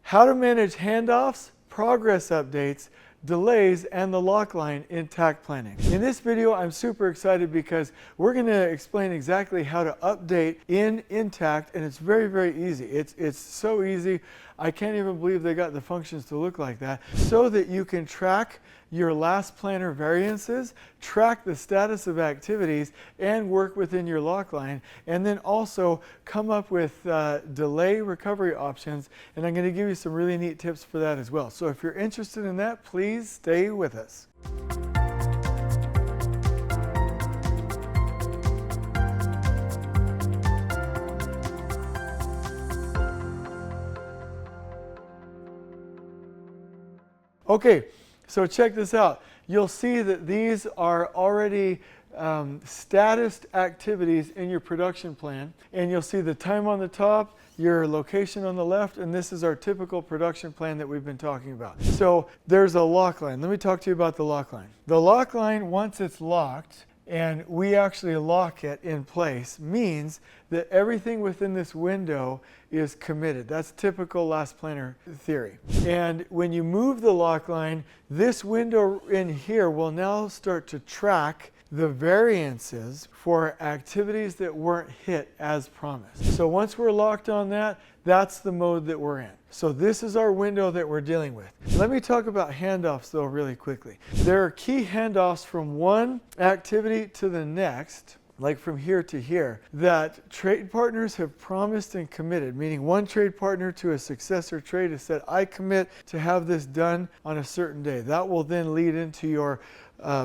how to manage handoffs, progress updates, delays, and the Lockline in Takt planning. In this video, I'm super excited because we're going to explain exactly how to update in InTakt, and it's very, very easy. It's so easy. I can't even believe they got the functions to look like that, so that you can track your last planner variances, track the status of activities, and work within your Lockline, and then also come up with delay recovery options. And I'm going to give you some really neat tips for that as well. So if you're interested in that, please stay with us. Okay, so check this out. You'll see that these are already statused activities in your production plan, and you'll see the time on the top, your location on the left, and this is our typical production plan that we've been talking about. So there's a Lockline. Let me talk to you about the Lockline. The Lockline, once it's locked, and we actually lock it in place, means that everything within this window is committed. That's typical last planner theory. And when you move the Lockline, this window in here will now start to track the variances for activities that weren't hit as promised. So once we're locked on that, that's the mode that we're in. So this is our window that we're dealing with. Let me talk about handoffs though really quickly. There are key handoffs from one activity to the next, like from here to here, that trade partners have promised and committed, meaning one trade partner to a successor trade has said, I commit to have this done on a certain day. That will then lead into your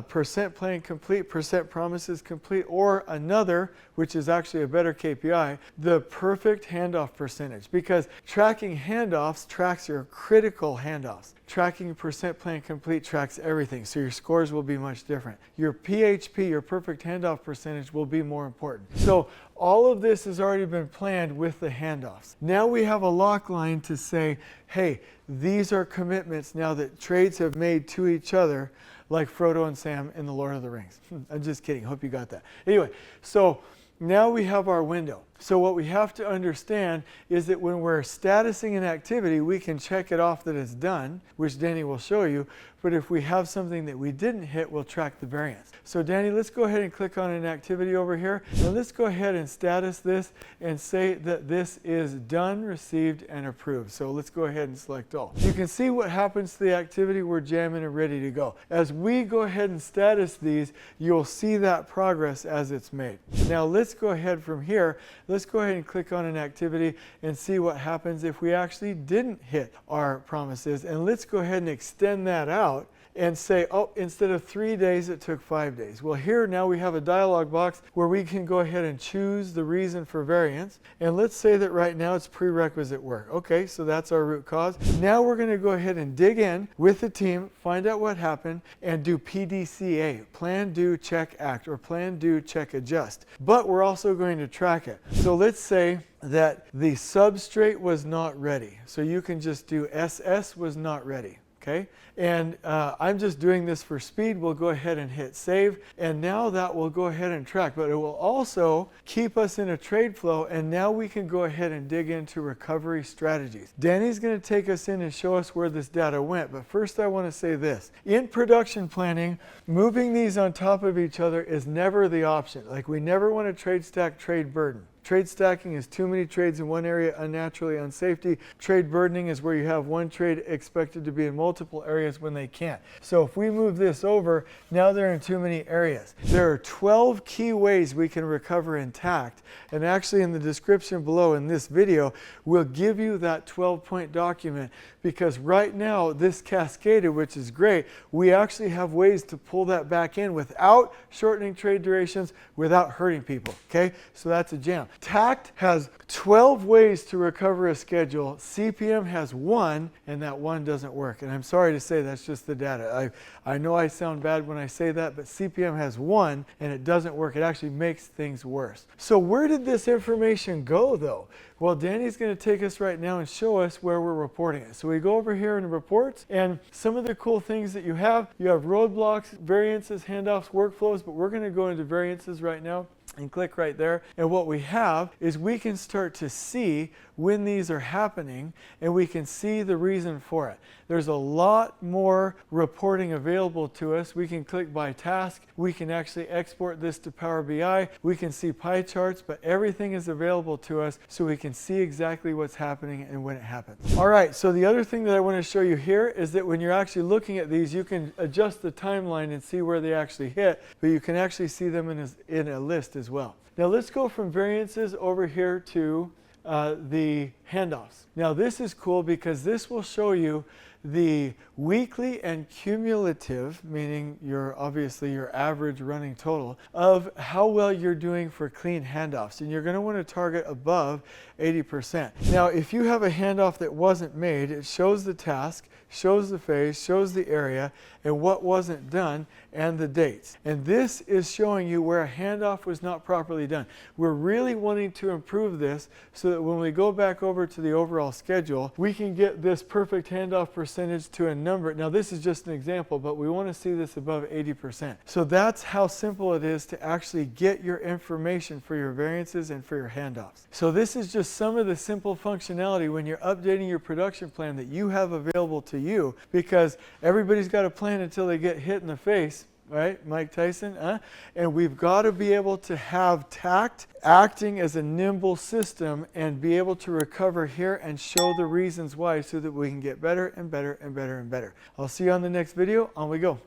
percent plan complete, percent promises complete, or another, which is actually a better KPI, the perfect handoff percentage. Because tracking handoffs tracks your critical handoffs. Tracking percent plan complete tracks everything, so your scores will be much different. Your PHP, your perfect handoff percentage, will be more important. So all of this has already been planned with the handoffs. Now we have a Lockline to say, hey, these are commitments now that trades have made to each other, like Frodo and Sam in The Lord of the Rings. I'm just kidding. Hope you got that. Anyway, so now we have our window. So what we have to understand is that when we're statusing an activity, we can check it off that it's done, which Danny will show you. But if we have something that we didn't hit, we'll track the variance. So Danny, let's go ahead and click on an activity over here. And let's go ahead and status this and say that this is done, received, and approved. So let's go ahead and select all. You can see what happens to the activity. We're jamming and ready to go. As we go ahead and status these, you'll see that progress as it's made. Now let's go ahead from here. Let's go ahead and click on an activity and see what happens if we actually didn't hit our promises. And let's go ahead and extend that out and say, oh, instead of 3 days, it took 5 days. Well, here now we have a dialog box where we can go ahead and choose the reason for variance. And let's say that right now it's prerequisite work. Okay, so that's our root cause. Now we're going to go ahead and dig in with the team, find out what happened, and do PDCA, plan, do, check, act, or plan, do, check, adjust. But we're also going to track it. So let's say that the substrate was not ready. So you can just do SS was not ready. Okay, and I'm just doing this for speed. We'll go ahead and hit save, and now that will go ahead and track, but it will also keep us in a trade flow, and now we can go ahead and dig into recovery strategies. Danny's going to take us in and show us where this data went, but first I want to say this. In production planning, moving these on top of each other is never the option. Like, we never want to trade stack trade burden. Trade stacking is too many trades in one area, unnaturally unsafety. Trade burdening is where you have one trade expected to be in multiple areas when they can't. So if we move this over, now they're in too many areas. There are 12 key ways we can recover in Takt, and actually in the description below in this video, we'll give you that 12-point document, because right now this cascaded, which is great, we actually have ways to pull that back in without shortening trade durations, without hurting people, okay? So that's a jam. Takt has 12 ways to recover a schedule. CPM has 1, and that 1 doesn't work. And I'm sorry to say that's just the data. I know I sound bad when I say that, but CPM has 1, and it doesn't work. It actually makes things worse. So where did this information go, though? Well, Danny's going to take us right now and show us where we're reporting it. So we go over here in reports, and some of the cool things that you have roadblocks, variances, handoffs, workflows, but we're going to go into variances right now. and click right there. And what we have is we can start to see when these are happening, and we can see the reason for it. There's a lot more reporting available to us. We can click by task. We can actually export this to Power BI. We can see pie charts, but everything is available to us so we can see exactly what's happening and when it happens. All right, so the other thing that I want to show you here is that when you're actually looking at these, you can adjust the timeline and see where they actually hit, but you can actually see them in a list as well. Now let's go from variances over here to the handoffs. Now this is cool because this will show you the weekly and cumulative, meaning obviously your average running total, of how well you're doing for clean handoffs. And you're going to want to target above 80%. Now, if you have a handoff that wasn't made, it shows the task, shows the phase, shows the area, and what wasn't done, and the dates. And this is showing you where a handoff was not properly done. We're really wanting to improve this so that when we go back over to the overall schedule, we can get this perfect handoff percentage to a number. Now, this is just an example, but we want to see this above 80%. So that's how simple it is to actually get your information for your variances and for your handoffs. So this is just some of the simple functionality when you're updating your production plan that you have available to you, because everybody's got a plan until they get hit in the face, right? Mike Tyson, And we've got to be able to have Takt acting as a nimble system and be able to recover here and show the reasons why so that we can get better and better and better and better. I'll see you on the next video. On we go.